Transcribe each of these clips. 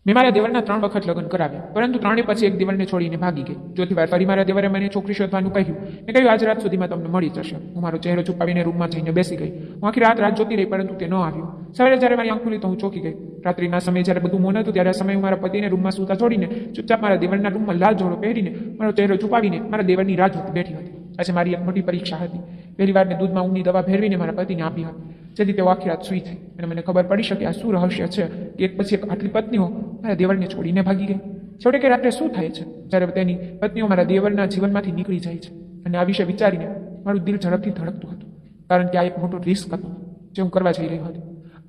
મેં મારા દેવરના 3 વખત લગ્ન કરાવ્યા, પરંતુ ત્રણે પછી એક દેવરને છોડીને ભાગી ગઈ. ચોથી વાર ફરી મારા દેવરે મને છોકરી શોધવાનું કહ્યું. મેં કહ્યું આજ રાત સુધીમાં તમને મળી જશે. હું મારો ચહેરો છુપાવીને રૂમમાં જઈને બેસી ગઈ. હું આખી રાત જોતી રહી, પરંતુ તે ન આવ્યું. સવારે જ્યારે મારી આંખ ખુલી તો હું ચોંકી ગઈ. રાત્રિના સમયે જ્યારે બધું મૌન હતું, ત્યારે આ સમયે હું મારા પતિને રૂમમાં સૂતા છોડીને ચૂપચાપ મારા દેવરના રૂમમાં લાલ જોડો પહેરીને મારો ચહેરો છુપાવીને મારા દેવરની રાહ જોતી બેઠી હતી. આજે મારી એક મોટી પરીક્ષા હતી. પહેલી વાર મેં દૂધમાં ઊંઘની દવા ભેળવીને મારા પતિને આપી હતી, જેથી તેઓ આખી રાત સૂઈ થઈ અને મને ખબર પડી શકે આ શું રહસ્ય છે કે એક પછી એક આટલી પત્નીઓ મારા દેવરને છોડીને ભાગી ગઈ. છેવટે કે રાત્રે શું થાય છે જ્યારે તેની પત્નીઓ મારા દેવરના જીવનમાંથી નીકળી જાય છે. અને આ વિશે વિચારીને મારું દિલ ઝડપથી ધડકતું હતું, કારણ કે આ એક મોટો રિસ્ક હતો જે હું કરવા જઈ રહ્યો હતો.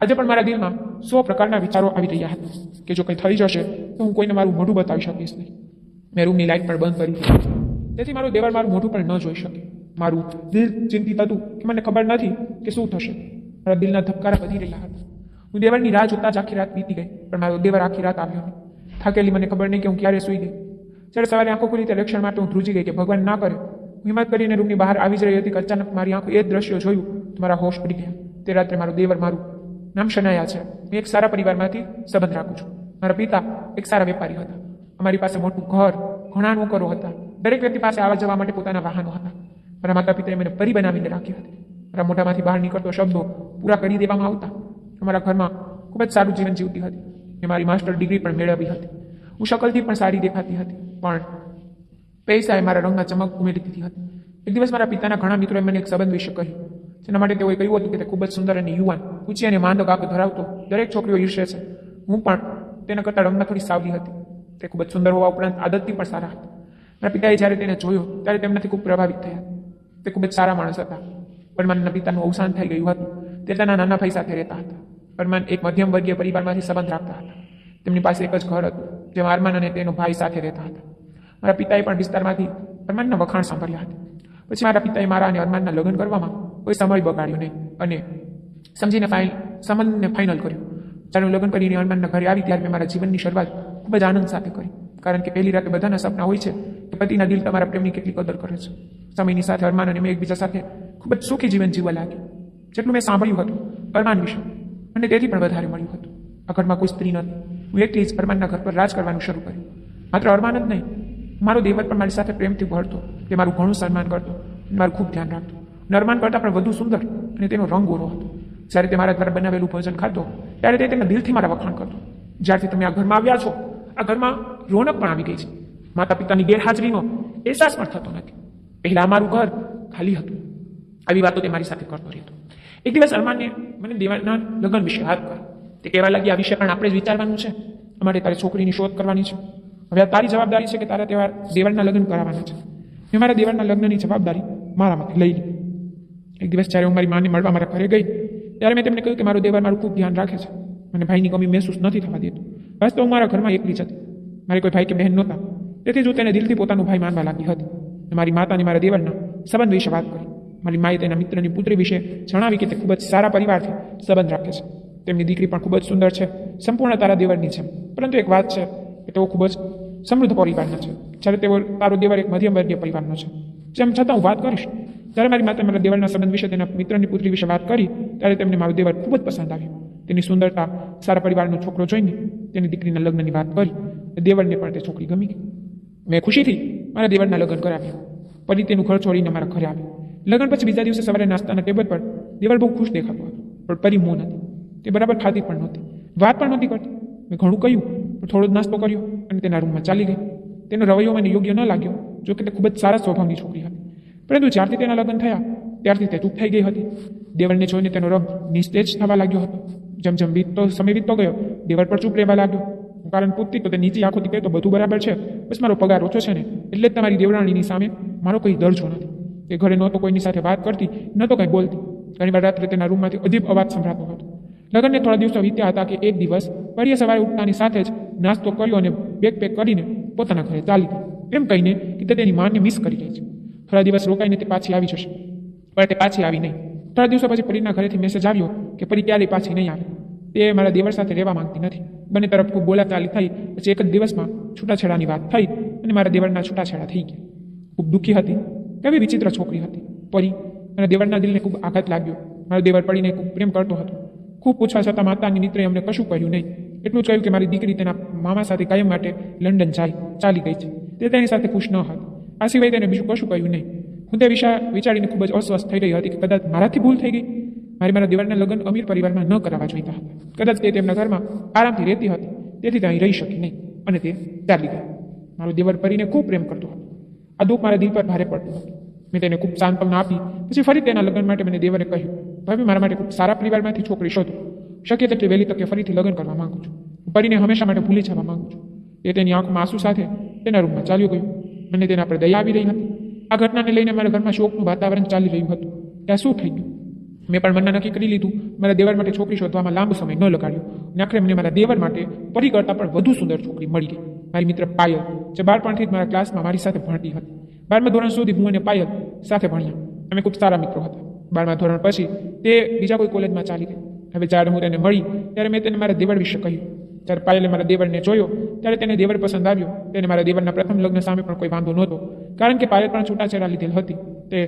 આજે પણ મારા દિલમાં 100 પ્રકારના વિચારો આવી રહ્યા હતા કે જો કંઈ થઈ જશે તો હું કોઈને મારું મોઢું બતાવી શકીશ નહીં. મેં રૂમની લાઇટ પણ બંધ કરી દીધી, જેથી મારું દેવર મારું મોઢું પણ ન જોઈ શકે. મારું દિલ ચિંતિત હતું કે મને ખબર નથી કે શું થશે. મારા દિલના ધબકારા વધી રહ્યા હતા. હું દેવરની રાહ જોતા જ આખી રાત વીતી ગઈ, પણ મારો દેવર આખી રાત આવ્યો નહીં. થાકેલી મને ખબર નહીં કે હું ક્યારે સૂઈ ગઈ. જ્યારે સવારે આંખો ખુલી ત્યારે ક્ષણ માટે હું ધ્રુજી ગઈ કે ભગવાન ના કરે. હું હિંમત કરીને રૂમની બહાર આવી જ રહી હતી કે અચાનક મારી આંખો એ જ દ્રશ્યો જોયું તો મારા હોશ પડી ગયા. તે રાત્રે મારો દેવર, મારું નામ શનાયા છે. હું એક સારા પરિવારમાંથી સંબંધ રાખું છું. મારા પિતા એક સારા વેપારી હતા. અમારી પાસે મોટું ઘર, ઘણા નોકરો હતા. દરેક વ્યક્તિ પાસે આવવા જવા માટે પોતાના વાહનો હતા. મારા માતા પિતાએ મને પરી બનાવીને રાખી હતી. મારા મોઢામાંથી બહાર નીકળતો શબ્દો પૂરા કરી દેવામાં આવતા. અમારા ઘરમાં ખૂબ જ સારું જીવન જીવતી હતી. મેં મારી માસ્ટર ડિગ્રી પણ મેળવી હતી. હું શકલથી પણ સારી દેખાતી હતી, પણ પૈસાએ મારા રંગમાં ચમક ઉમેરી દીધી હતી. એક દિવસ મારા પિતાના ઘણા મિત્રોએ મને એક સંબંધ વિશે કહ્યું, જેના માટે તેઓએ કહ્યું હતું કે તે ખૂબ જ સુંદર અને યુવાન, ઊંચી અને માંદક આંખ ધરાવતો દરેક છોકરીઓ ઈર્ષે છે. હું પણ તેના કરતાં રંગમાં થોડી સાવલી હતી. તે ખૂબ જ સુંદર હોવા ઉપરાંત આદતથી પણ સારા હતા. મારા પિતાએ જ્યારે તેને જોયો ત્યારે તેમનાથી ખૂબ પ્રભાવિત થયા. તે ખૂબ જ સારા માણસ હતા. પરમાનના પિતાનું અવસાન થઈ ગયું હતું. તે તેના નાના ભાઈ સાથે રહેતા હતા. પરમાન એક મધ્યમ વર્ગીય પરિવારમાંથી સંબંધ રાખતા હતા. તેમની પાસે એક જ ઘર હતું, જેમાં અરમાન અને તેનો ભાઈ સાથે રહેતા હતા. મારા પિતાએ પણ વિસ્તારમાંથી અરમાનના વખાણ સાંભળ્યા હતા. પછી મારા પિતાએ મારા અને અરમાનના લગ્ન કરવામાં કોઈ સમય બગાડ્યો નહીં અને સમજીને સંબંધને ફાઇનલ કર્યો. જ્યારે હું લગ્ન કરીને અરમાનના ઘરે આવી ત્યારે મેં મારા જીવનની શરૂઆત ખૂબ જ આનંદ સાથે કરી, કારણ કે પહેલી રાતે બધાના સપના હોય છે કે પતિના દિલ તમારા પ્રેમની કેટલી કદર કરે છે. સમયની સાથે અરમાન અને મેં એકબીજા સાથે ખૂબ જ સુખી જીવન જીવવા લાગ્યું. જેટલું મેં સાંભળ્યું હતું અરમાન વિશે, અને તેથી પણ વધારે મળ્યું હતું. આ ઘરમાં કોઈ સ્ત્રી નથી. હું એકલી જ અરમાનના ઘર પર રાજ કરવાનું શરૂ કર્યું. માત્ર અરમાન જ નહીં, મારો દેવર પણ મારી સાથે પ્રેમથી ભળતો. તે મારું ઘણું સન્માન કરતો અને મારું ખૂબ ધ્યાન રાખતો. અરમાન કરતાં પણ વધુ સુંદર અને તેનો રંગ ગોરો હતો. જ્યારે તે મારા દ્વારા બનાવેલું ભોજન ખાતો ત્યારે તે તેના દિલથી મારા વખાણ કરતો. જ્યારથી તમે આ ઘરમાં આવ્યા છો, આ ઘરમાં રોનક પણ આવી ગઈ છે. માતા પિતાની ગેરહાજરીનો અહેસાસ પણ થતો નથી. પહેલા અમારું ઘર ખાલી હતું. આવી વાતો તે મારી સાથે કરતો રહેતો. એક દિવસ અરમાને મને દેવરના લગ્ન વિશે વાત કરી. તે કહેવા લાગી, આ વિશે પણ આપણે જ વિચારવાનું છે. અમારે તારે છોકરીની શોધ કરવાની છે. હવે તારી જવાબદારી છે કે તારા દેવરના લગ્ન કરાવવાના છે. મેં મારા દેવરના લગ્નની જવાબદારી મારામાંથી લઈ લીધી. એક દિવસ જ્યારે હું મારી માને મળવા મારા ઘરે ગઈ ત્યારે મેં તેમને કહ્યું કે મારો દેવર મારું ખૂબ ધ્યાન રાખે છે. મને ભાઈની કમી મહેસૂસ નથી થવા દેતું. બસ તો હું મારા ઘરમાં એકલી જ હતી. મારે કોઈ ભાઈ કે બહેન નહોતા. તેથી હું તેને દિલથી પોતાનું ભાઈ માનવા લાગી હતી. મારી માતાને મારા દેવરના સંબંધ વિશે વાત કરી. મારી માએ તેના મિત્રની પુત્રી વિશે જણાવી કે તે ખૂબ જ સારા પરિવારથી સંબંધ રાખે છે. તેમની દીકરી પણ ખૂબ જ સુંદર છે, સંપૂર્ણ તારા દેવરની છે. પરંતુ એક વાત છે કે તેઓ ખૂબ જ સમૃદ્ધ પરિવારના છે, જ્યારે તારો દેવર એક મધ્યમ વર્ગીય પરિવારનો છે. જેમ છતાં હું વાત કરીશ. જ્યારે મારી માતા મારા દેવરના સંબંધ વિશે તેના મિત્રની પુત્રી વિશે વાત કરી ત્યારે તેમને મારો દેવર ખૂબ જ પસંદ આવ્યો. તેની સુંદરતા, સારા પરિવારનો છોકરો જોઈને તેની દીકરીના લગ્નની વાત કરી. દેવરને પણ તે છોકરી ગમી ગઈ. મેં ખુશીથી મારા દેવરના લગ્ન કરાવ્યા. પરી તેનું ઘર છોડીને મારા ઘરે આવ્યો. લગ્ન પછી બીજા દિવસે સવારે નાસ્તાના ટેબલ પર દેવર બહુ ખુશ દેખાતો હતો, પણ પરી મોં નથી. તે બરાબર ખાતી પણ નહોતી, વાત પણ નહોતી કરતી. મેં ઘણું કહ્યું, પણ થોડો જ નાસ્તો કર્યો અને તેના રૂમમાં ચાલી ગઈ. તેનો રવૈયો મને યોગ્ય ન લાગ્યો, જો કે તે ખૂબ જ સારા સ્વભાવની છોકરી હતી. પરંતુ જ્યારથી તેના લગ્ન થયા ત્યારથી તે ચૂપ થઈ ગઈ હતી. દેવરને જોઈને તેનો રંગ નિસ્તેજ થવા લાગ્યો હતો. જેમ જેમ સમય વીતતો ગયો, દેવર પર ચૂપ રહેવા લાગ્યો. કારણ પૂછતી તો તે નીચી આંખોથી કહેતો, બધું બરાબર છે, બસ મારો પગાર ઓછો છે ને, એટલે જ તમારી દેવરાણીની સામે મારો કોઈ દરજ્જો નથી. તે ઘરે ન તો કોઈની સાથે વાત કરતી, ન તો કંઈ બોલતી. ઘણીવાર રાત્રે તેના રૂમમાંથી અજીબ અવાજ સંભળાતો હતો. લગ્નને થોડા દિવસો વીત્યા હતા કે એક દિવસ પરીએ સવારે ઉઠતાની સાથે જ નાસ્તો કર્યો અને બેગ પેક કરીને પોતાના ઘરે ચાલી ગઈ, એમ કહીને કે તે તેની માને મિસ કરી રહી છે. થોડા દિવસ રોકાઈને તે પાછી આવી જશે, પણ તે પાછી આવી નહીં. થોડા દિવસો પછી પરીના ઘરેથી મેસેજ આવ્યો કે પરી ક્યારેય પાછી નહીં આવે. તે મારા દેવર સાથે રહેવા માંગતી નથી. બંને તરફ ખૂબ બોલાચાલી થઈ. પછી એક જ દિવસમાં છૂટાછેડાની વાત થઈ અને મારા દેવરના છૂટાછેડા થઈ ગયા. ખૂબ દુઃખી હતી. કેવી વિચિત્ર છોકરી હતી પરી. મારા દેવરના દિલને ખૂબ આઘાત લાગ્યો. મારો દેવર પરીને ખૂબ પ્રેમ કરતો હતો. ખૂબ પૂછવા છતાં માતાની મિત્રે અમને કશું કહ્યું નહીં. એટલું જ કહ્યું કે મારી દીકરી તેના મામા સાથે કાયમ માટે લંડન ચાલી ગઈ છે. તે તેની સાથે ખુશ ન હતી. આ સિવાય તેને બીજું કશું કહ્યું નહીં. હું તે વિચારીને ખૂબ જ અસ્વસ્થ થઈ રહી હતી કે કદાચ મારાથી ભૂલ થઈ ગઈ. મારા દેવરના લગ્ન અમીર પરિવારમાં ન કરાવવા જોઈતા હતા. કદાચ તે તેમના ઘરમાં આરામથી રહેતી હતી, તેથી તે અહીં રહી શકી નહીં અને તે ચાલી ગઈ. મારો દેવર પરીને ખૂબ પ્રેમ કરતો હતો. આ દુઃખ મારા દિલ પર ભારે પડતું હતું. મેં તેને ખૂબ સાંત્વના આપી. પછી ફરી તેના લગ્ન માટે મને દેવરે કહ્યું, ભાભી મારા માટે ખૂબ સારા પરિવારમાંથી છોકરી શોધો. શક્ય તેટલી વહેલી તકે ફરીથી લગ્ન કરવા માંગુ છું. હું પરીને હંમેશા માટે ભૂલી જવા માંગુ છું. તે તેની આંખમાં આંસુ સાથે તેના રૂમમાં ચાલ્યું ગયું. મને તેના પર દયા આવી રહી હતી. આ ઘટનાને લઈને મારા ઘરમાં શોકનું વાતાવરણ ચાલી રહ્યું હતું. ત્યાં શું થઈ ગયું? મેં પણ મનમાં નક્કી કરી લીધું. મારા દેવર માટે છોકરી શોધવામાં લાંબો સમય ન લગાડ્યો અને આખરે મને મારા દેવર માટે પરી કરતાં પણ વધુ સુંદર છોકરી મળી ગઈ. મારી મિત્ર પાયલ, જે બાળપણથી જ મારા ક્લાસમાં મારી સાથે ભણતી હતી. 12મા ધોરણ સુધી હું અને પાયલ સાથે ભણ્યા. અમે ખૂબ સારા મિત્રો હતા. 12મા ધોરણ પછી તે બીજા કોઈ કોલેજમાં ચાલી ગઈ. હવે જ્યારે હું તેને મળી ત્યારે મેં તેને મારા દેવર વિશે કહ્યું. જ્યારે પાયલે મારા દેવરને જોયો ત્યારે તેને દેવર પસંદ આવ્યો. તેને મારા દેવરના પ્રથમ લગ્ન સામે પણ કોઈ વાંધો નહોતો, કારણ કે પાયલ પણ છૂટાછેડા લીધેલ હતી. તે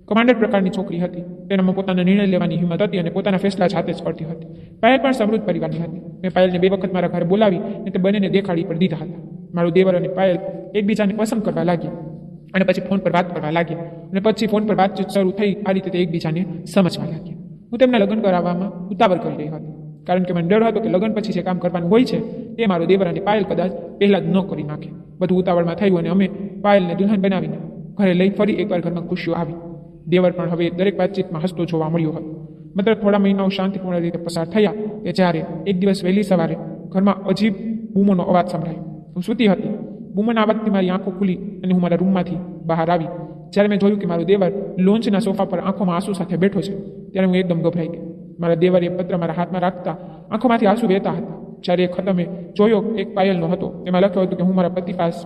કમાન્ડર પ્રકારની છોકરી હતી. તેનામાં પોતાના નિર્ણય લેવાની હિંમત હતી અને પોતાના ફેસલા જાતે જ કરતી હતી. પાયલ પણ સમૃદ્ધ પરિવારની હતી. મેં પાયલને 2 વખત મારા ઘરે બોલાવી અને તે બંનેને દેખાડી પણ દીધા હતા. મારું દેવર અને પાયલ એકબીજાને પસંદ કરવા લાગ્યા અને પછી ફોન પર વાત કરવા લાગ્યા અને પછી ફોન પર વાતચીત શરૂ થઈ. આ રીતે તે એકબીજાને સમજવા લાગ્યા. હું તેમના લગ્ન કરાવવામાં ઉતાવળ કરી રહી હતી, કારણ કે મને ડર હતો કે લગ્ન પછી જે કામ કરવાનું હોય છે તે મારો દેવર અને પાયલ કદાચ પહેલાં જ ન કરી નાખે. બધું ઉતાવળમાં થયું અને અમે પાયલને દુલ્હન બનાવીને ઘરે લઈ ફરી એકવાર ઘરમાં ખુશીઓ આવી. દેવર પણ હવે દરેક વાતચીતમાં હસતો જોવા મળ્યો હતો. માત્ર થોડા મહિનાઓ શાંતિપૂર્ણ રીતે પસાર થયા કે જ્યારે એક દિવસ વહેલી સવારે ઘરમાં અજીબ બૂમોનો અવાજ સંભળાયો. હું સૂતી હતી. બૂમોના અવાજથી મારી આંખો ખુલી અને હું મારા રૂમમાંથી બહાર આવી. જ્યારે મેં જોયું કે મારો દેવર લોન્ચના સોફા પર આંખોમાં આંસુ સાથે બેઠો છે, ત્યારે હું એકદમ ગભરાઈ ગઈ. મારા દેવરે એ પત્ર મારા હાથમાં રાખતા આંખોમાંથી આંસુ વહેતા હતા. જ્યારે એ ખત મેં જોયો એક પાયલનો હતો. તેમાં લખ્યું હતું કે હું મારા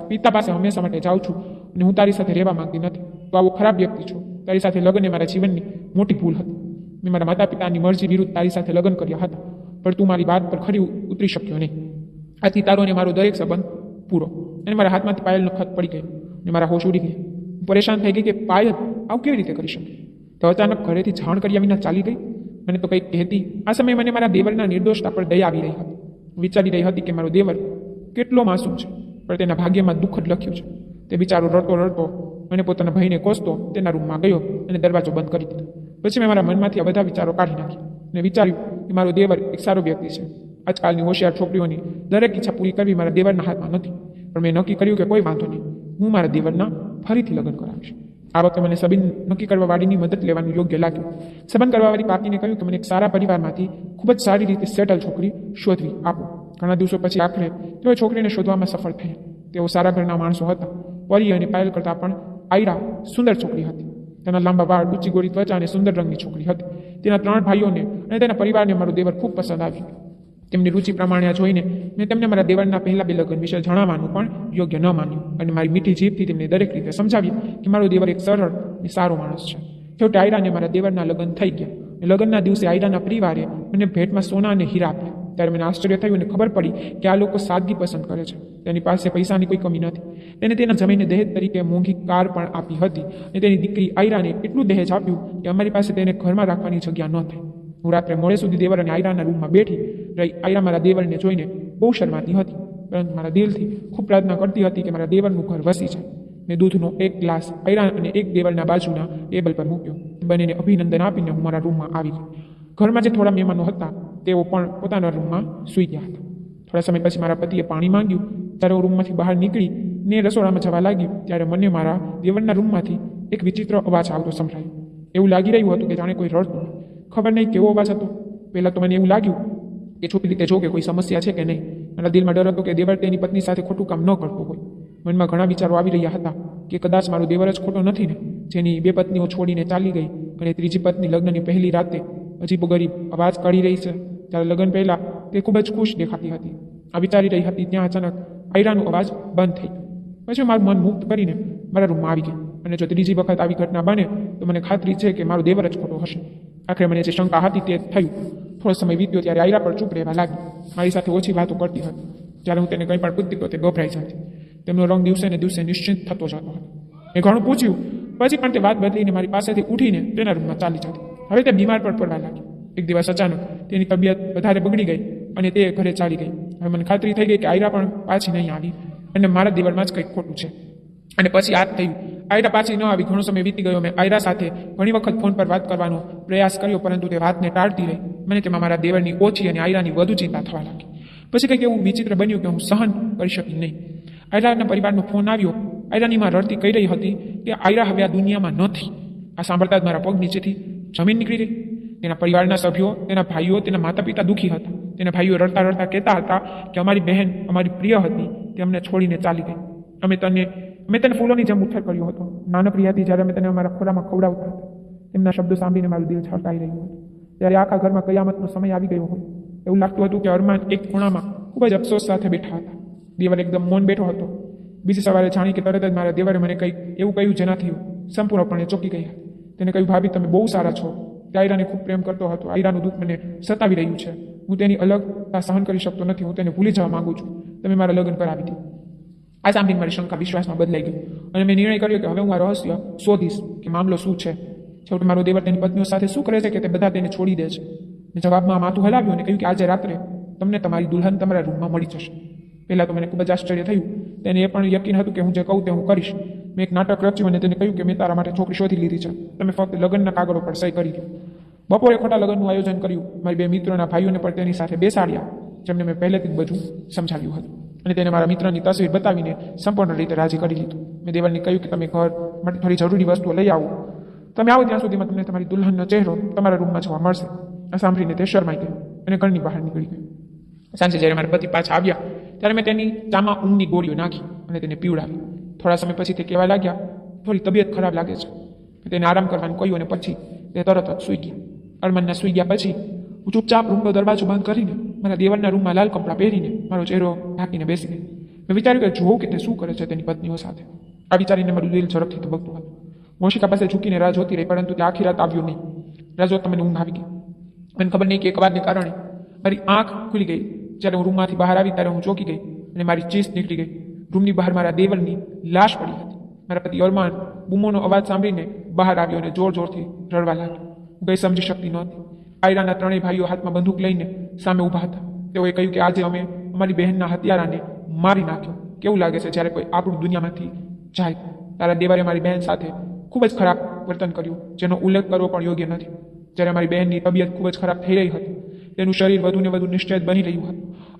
પિતા પાસે હંમેશા માટે જાઉં છું અને હું તારી સાથે રહેવા માંગતી નથી. તો આવો ખરાબ વ્યક્તિ છું. તારી સાથે લગ્ન એ મારા જીવનની મોટી ભૂલ હતી. મેં મારા માતા પિતાની મરજી વિરુદ્ધ તારી સાથે લગ્ન કર્યા હતા, પણ તું મારી વાત પર ખરી ઉતરી શક્યો નહીં. આથી તારો અને મારો દરેક સંબંધ પૂરો. અને મારા હાથમાંથી પાયલનો ખત પડી ગયો અને મારા હોશ ઉડી ગયા. હું પરેશાન થઈ ગઈ કે પાયલ આવું કેવી રીતે કરી શકે? તો અચાનક ઘરેથી જાણ કર્યા વિના ચાલી ગઈ. મને તો કંઈક કહેતી. આ સમયે મને મારા દેવરના નિર્દોષતા પર દયા આવી રહી હતી. વિચારી રહી હતી કે મારો દેવર કેટલો માસૂમ છે, પણ તેના ભાગ્યમાં દુઃખ જ લખ્યું છે. તે બિચારો રડતો અને પોતાના ભાઈને કોસતો તેના રૂમમાં ગયો અને દરવાજો બંધ કરી દીધો. પછી મેં મારા મનમાંથી આ બધા વિચારો કાઢી નાખ્યા અને વિચાર્યું કે મારો દેવર એક સારો વ્યક્તિ છે. આજકાલની હોશિયાર છોકરીઓની દરેક ઈચ્છા પૂરી કરવી મારા દેવરના હાથમાં નથી. પણ મેં નક્કી કર્યું કે કોઈ વાંધો નહીં, હું મારા દેવરના ફરીથી લગ્ન કરાવીશ. આ વખતે મને સબીન નક્કી કરવા વાળીની મદદ લેવાનું યોગ્ય લાગ્યું. સંબંધ કરવાવાળી પાર્ટીને કહ્યું કે મને એક સારા પરિવારમાંથી ખૂબ જ સારી રીતે સેટલ છોકરી શોધવી આપો. ઘણા દિવસો પછી આખરે તેઓ છોકરીને શોધવામાં સફળ થયા. તેઓ સારા ઘરના માણસો હતા. પરી અને પાયલ કરતાં પણ આયરા સુંદર છોકરી હતી. તેના લાંબા વાળ, ઊંચી ગોરી ત્વચા અને સુંદર રંગની છોકરી હતી. તેના 3 ભાઈઓને અને તેના પરિવારને મારું દેવર ખૂબ પસંદ આવ્યું. તેમની રુચિ પ્રમાણે આ જોઈને મેં તેમને મારા દેવરના પહેલા 2 લગ્ન વિશે જણાવવાનું પણ યોગ્ય ન માન્યું અને મારી મીઠી જીભથી તેમને દરેક રીતે સમજાવ્યું કે મારો દેવર એક સરળ અને સારો માણસ છે. છેવટે આયરાને મારા દેવરના લગ્ન થઈ ગયા. લગ્નના દિવસે આયરાના પરિવારે મને ભેટમાં સોના અને હીરા આપ્યા. ત્યારે મને આશ્ચર્ય થયું અને ખબર પડી કે આ લોકો સાદગી પસંદ કરે છે. તેની પાસે પૈસાની કોઈ કમી નથી. તેને તેના જમીનને દહેજ તરીકે મોંઘી કાર પણ આપી હતી અને તેની દીકરી આયરાને એટલું દહેજ આપ્યું કે અમારી પાસે તેને ઘરમાં રાખવાની જગ્યા ન થઈ. હું રાત્રે મોડે સુધી દેવર અને આયરાના રૂમમાં બેઠી રહી. આયરા મારા દેવરને જોઈને બહુ શરમાતી હતી, પરંતુ મારા દિલથી ખૂબ પ્રાર્થના કરતી હતી કે મારા દેવરનું ઘર વસી જાય. મેં દૂધનો 1 ગ્લાસ આયરા અને 1 દેવરના બાજુના ટેબલ પર મૂક્યો. બંનેને અભિનંદન આપીને હું મારા રૂમમાં આવી ગઈ. ઘરમાં જે થોડા મહેમાનો હતા તેઓ પણ પોતાના રૂમમાં સૂઈ ગયા હતા. થોડા સમય પછી મારા પતિએ પાણી માંગ્યું. ત્યારે હું રૂમમાંથી બહાર નીકળીને રસોડામાં જવા લાગી ત્યારે મને મારા દેવરના રૂમમાંથી એક વિચિત્ર અવાજ આવતો સંભળાયો. એવું લાગી રહ્યું હતું કે જાણે કોઈ રડતું. ખબર નહીં કેવો અવાજ હતો. પહેલાં તો મને એવું લાગ્યું કે છુપી રીતે જો કે કોઈ સમસ્યા છે કે નહીં. મારા દિલમાં ડર હતો કે દેવર તેની પત્ની સાથે ખોટું કામ ન કરતો હોય. મનમાં ઘણા વિચારો આવી રહ્યા હતા કે કદાચ મારો દેવર જ ખોટો નથી ને, જેની 2 પત્નીઓ છોડીને ચાલી ગઈ અને ત્રીજી પત્ની લગ્નની પહેલી રાતે અજીબો ગરીબ અવાજ કાઢી રહી છે. ત્યારે લગ્ન પહેલાં તે ખૂબ જ ખુશ દેખાતી હતી. આ વિચારી રહી હતી ત્યાં અચાનક આયરાનો અવાજ બંધ થઈ ગયો. પછી મારું મન મુક્ત કરીને મારા રૂમમાં આવી ગઈ અને જો ત્રીજી વખત આવી ઘટના બને તો મને ખાતરી છે કે મારો દેવર જ ખોટો હશે. આખરે મને જે શંકા હતી તે થયું. થોડો સમય વીત્યો ત્યારે આયરા પર ચૂપ રહેવા લાગી. મારી સાથે ઓછી વાતો કરતી હતી. જ્યારે હું તેને કંઈ પણ પૂછતી તો તે ગભરાઈ જતી. તેમનો રંગ દિવસે ને દિવસે નિશ્ચિત થતો જતો હતો. મેં ઘણું પૂછ્યું પછી પણ તે વાત બદલીને મારી પાસેથી ઉઠીને તેના રૂમમાં ચાલી જતી. હવે તે બીમાર પણ પડવા લાગી. એક દિવસ અચાનક તેની તબિયત વધારે બગડી ગઈ અને તે ઘરે ચાલી ગઈ. હવે મને ખાતરી થઈ ગઈ કે આયરા પણ પાછી નહીં આવી અને મારા દિવાળમાં જ કંઈક ખોટું છે. અને પછી આ થયું. આયરા પાછી ન આવી. ઘણો સમય વીતી ગયો. મેં આયરા સાથે ઘણી વખત ફોન પર વાત કરવાનો પ્રયાસ કર્યો, પરંતુ તે વાતને ટાળતી રહી. મને તેમાં મારા દેવરની ઓછી અને આયરાની વધુ ચિંતા થવા લાગી. પછી કંઈક એવું વિચિત્ર બન્યું કે હું સહન કરી શકી નહીં. આયરાના પરિવારનો ફોન આવ્યો. આયરાની માં રડતી કહી રહી હતી કે આયરા હવે આ દુનિયામાં નથી. આ સાંભળતા જ મારા પગ નીચેથી જમીન નીકળી ગઈ. તેના પરિવારના સભ્યો, તેના ભાઈઓ, તેના માતા પિતા દુઃખી હતા. તેના ભાઈઓ રડતા રડતા કહેતા હતા કે અમારી બહેન અમારી પ્રિય હતી, તે અમને છોડીને ચાલી ગઈ. અમે તેને ફૂલોની જેમ ઉછેર કર્યો હતો. નાનકડી હતી જ્યારે અમે તેને અમારા ખોળામાં ખવડાવતા હતા. તેમના શબ્દો સાંભળીને મારું દિલ છલકાઈ રહ્યું હતું. ત્યારે આખા ઘરમાં કયામતનો સમય આવી ગયો હોય એવું લાગતું હતું કે અરમાન એક ખૂણામાં ખૂબ જ અફસોસ સાથે બેઠા હતા. દેવર એકદમ મૌન બેઠો હતો. બીજી સવારે જાણી કે તરત જ મારા દેવરે મને કંઈક એવું કહ્યું જેનાથી હું સંપૂર્ણપણે ચોંકી ગઈ હતી. તેને કહ્યું, ભાભી તમે બહુ સારા છો. તે આયરાને ખૂબ પ્રેમ કરતો હતો. આયરાનું દુઃખ મને સતાવી રહ્યું છે. હું તેની અલગતા સહન કરી શકતો નથી. હું તેને ભૂલી જવા માંગુ છું. તમે મારા લગ્ન કરાવી દો. આ સાંભળીને મારી શંકા વિશ્વાસમાં બદલાઈ ગઈ અને મેં નિર્ણય કર્યો કે હવે હું આ રહસ્ય શોધીશ કે મામલો શું છે. છેવટે મારો દેવર તેની પત્નીઓ સાથે શું કરે છે કે તે બધા તેને છોડી દે છે. મેં જવાબમાં માથું હલાવ્યું અને કહ્યું કે આજે રાત્રે તમને તમારી દુલ્હન તમારા રૂમમાં મળી જશે. પહેલાં તો મને ખૂબ જ આશ્ચર્ય થયું. તેને એ પણ યકીન હતું કે હું જે કહું તે હું કરીશ. મેં એક નાટક રચ્યું અને તેને કહ્યું કે મેં તારા માટે છોકરી શોધી લીધી છે. તમે ફક્ત લગ્નના કાગળો પર સહી કરી દો. બપોરે ખોટા લગ્નનું આયોજન કર્યું. મારી બે મિત્રોના ભાઈઓને પણ તેની સાથે બેસાડ્યા, જેમને મેં પહેલેથી જ બધું સમજાવ્યું હતું. અને તેને મારા મિત્રની તસવીર બતાવીને સંપૂર્ણ રીતે રાજી કરી લીધું. મેં દેવરને કહ્યું કે તમે ઘર માટે થોડી જરૂરી વસ્તુઓ લઈ આવો. તમે આવો ત્યાં સુધીમાં તમને તમારી દુલ્હનનો ચહેરો તમારા રૂમમાં જોવા મળશે. આ સાંભળીને તે શરમાઈ ગઈ અને ઘરની બહાર નીકળી ગઈ. સાંજે જ્યારે મારા પતિ પાછા આવ્યા ત્યારે મેં તેની ચામાં ઊંઘની ગોળીઓ નાખી અને તેને પીવડાવી. થોડા સમય પછી તે કહેવા લાગ્યા, થોડી તબિયત ખરાબ લાગે છે. મેં તેને આરામ કરવાનું કહ્યું અને પછી તે તરત જ સૂઈ ગયા. અરમાનના સૂઈ ગયા પછી હું ચૂપચાપ રૂમનો દરવાજો બંધ કરીને મારા દેવરના રૂમમાં લાલ કપડાં પહેરીને મારો ચહેરો ઢાંકીને બેસી ગઈ. મેં વિચાર્યું કે જોઉં કે તે શું કરે છે તેની પત્નીઓ સાથે. આ વિચારીને મારું દિલ ઝડપથી ધબકતું હતું. મોશિકા પાસે ઝૂકીને રાહ જોતી રહી, પરંતુ તે આખી રાત આવ્યો નહીં. રાહ જોતા મને ઊંઘ આવી ગઈ. મને ખબર નહીં કે એક વાતને કારણે મારી આંખ ખુલી ગઈ. જ્યારે હું રૂમમાંથી બહાર આવી ત્યારે હું ચોંકી ગઈ અને મારી ચીસ નીકળી ગઈ. રૂમની બહાર મારા દેવરની લાશ પડી હતી. મારા પતિ અરમાન બૂમોનો અવાજ સાંભળીને બહાર આવ્યો અને જોર જોરથી રડવા લાગ્યો. હું કંઈ સમજી શકતી નહોતી. આયરાના ત્રણેય ભાઈઓ હાથમાં બંદૂક લઈને સામે ઊભા હતા. તેઓએ કહ્યું કે આજે અમે અમારી બહેનના હત્યારાને મારી નાખ્યો. કેવું લાગે છે જ્યારે કોઈ આપણું દુનિયામાંથી જાય. તારા દેવરે મારી બહેન સાથે ખૂબ જ ખરાબ વર્તન કર્યું, જેનો ઉલ્લેખ કરવો પણ યોગ્ય નથી. જ્યારે અમારી બહેનની તબિયત ખૂબ જ ખરાબ થઈ રહી હતી, તેનું શરીર વધુને વધુ નિશ્ચેત બની રહ્યું હતું.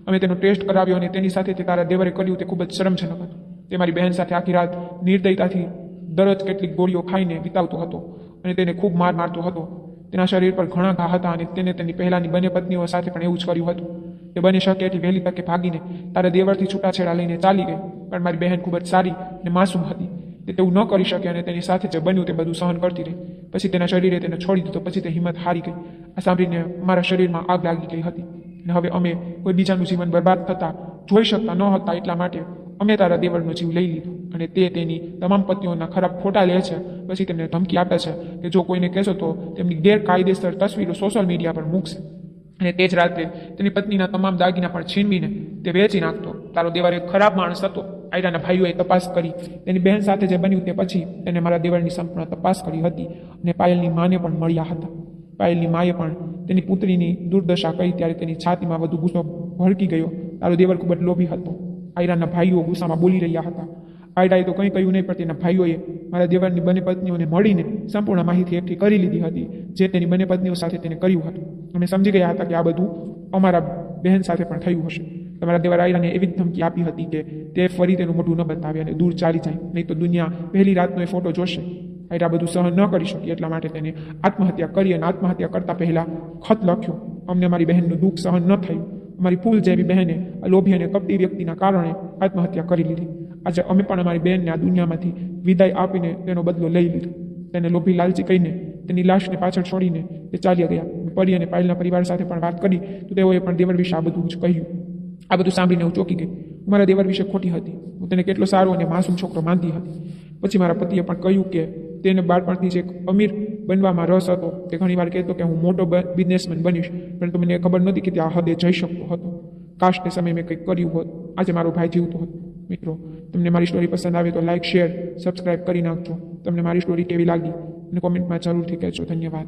અમે તેનો ટેસ્ટ કરાવ્યો અને તેની સાથે તે તારા દેવરે કર્યું તે ખૂબ જ શરમજનક હતું. તે મારી બહેન સાથે આખી રાત નિર્દયતાથી દરરોજ કેટલીક ગોળીઓ ખાઈને વિતાવતો હતો અને તેને ખૂબ માર મારતો હતો. તેના શરીર પર ઘણા ઘા હતા અને તેને તેની પહેલાની બંને પત્નીઓ સાથે પણ એવું જ કર્યું હતું. તે બની શકે એટલી વહેલી તકે ભાગીને તારા દેવરથી છૂટાછેડા લઈને ચાલી ગઈ. પણ મારી બહેન ખૂબ જ સારી અને માસૂમ હતી. તે તેવું ન કરી શકે અને તેની સાથે જે બન્યું તે બધું સહન કરતી રહી. પછી તેના શરીરે તેને છોડી દીધો. પછી તે હિંમત હારી ગઈ. આ સાંભળીને મારા શરીરમાં આગ લાગી ગઈ હતી અને હવે અમે કોઈ બીજાનું જીવન બરબાદ થતા જોઈ શકતા ન હતા. એટલા માટે અમે તારા દેવરનો જીવ લઈ લીધો અને તે તેની તમામ પત્નીઓના ખરાબ ફોટા લે છે. પછી તેમને ધમકી આપે છે કે જો કોઈને કહેશો તો તેમની ગેરકાયદેસર તસવીરો સોશિયલ મીડિયા પર મૂકશે અને તે જ રાત્રે તેની પત્નીના તમામ દાગીના પણ છીનવીને તે વેચી નાખતો. તારો દેવર એક ખરાબ માણસ હતો. આયરાના ભાઈઓએ તપાસ કરી. તેની બહેન સાથે જે બન્યું તે પછી તેને મારા દેવરની સંપૂર્ણ તપાસ કરી હતી અને પાયલની માને પણ મળ્યા હતા. પાયલની માએ પણ તેની પુત્રીની દુર્દશા કહી ત્યારે તેની છાતીમાં વધુ ગુસ્સો ભડકી ગયો. તારો દેવર ખૂબ જ લોભી હતો. આયરાના ભાઈઓ ગુસ્સામાં બોલી રહ્યા હતા. આયરાએ તો કંઈ કહ્યું નહીં, પણ તેના ભાઈઓએ મારા દેવરની બંને પત્નીઓને મળીને સંપૂર્ણ માહિતી એકઠી કરી લીધી હતી, જે તેની બંને પત્નીઓ સાથે તેને કર્યું હતું. અમે સમજી ગયા હતા કે આ બધું અમારા બહેન સાથે પણ થયું હશે. તમારા દેવર આયરાને એવી જ ધમકી આપી હતી કે તે ફરી તેનું મોઢું ન બતાવે અને દૂર ચાલી જાય, નહીં તો દુનિયા પહેલી રાતનો એ ફોટો જોશે. આયરા બધું સહન ન કરી શકી, એટલા માટે તેને આત્મહત્યા કરી અને આત્મહત્યા કરતા પહેલા ખત લખ્યો. અમને મારી બહેનનું દુઃખ સહન ન થયું. અમારી ફૂલ જેવી બહેને લોભી અને કપટી વ્યક્તિના કારણે આત્મહત્યા કરી લીધી. આજે અમે પણ અમારી બહેનને આ દુનિયામાંથી વિદાય આપીને તેનો બદલો લઈ લીધો. તેને લોભી લાલચી કહીને તેની લાશને પાછળ છોડીને તે ચાલ્યા ગયા. પરી અને પાયલના પરિવાર સાથે પણ વાત કરી તો તેઓએ પણ દેવર વિશે આ બધું જ કહ્યું. આ બધું સાંભળીને હું ચોંકી ગઈ. હું મારા દેવર વિશે ખોટી હતી. હું તેને કેટલો સારો અને માસૂમ છોકરો માનતી હતી. પછી મારા પતિએ પણ કહ્યું કે તેને બાળપણથી જ એક અમીર બનવામાં રસ હતો. તે ઘણીવાર કહેતો કે હું મોટો બિઝનેસમેન બનીશ, પરંતુ મને ખબર નહોતી કે ત્યાં હદે જઈ શકતો હતો. કાશ તે સમયે મેં કંઈક કર્યું હોત. આજે મારો ભાઈ જીવતો હતો. મિત્રો, તમને મારી સ્ટોરી પસંદ આવે તો લાઇક, શેર, સબસ્ક્રાઇબ કરી નાખજો. તમને મારી સ્ટોરી કેવી લાગી અને કોમેન્ટમાં જરૂરથી કહેજો. ધન્યવાદ.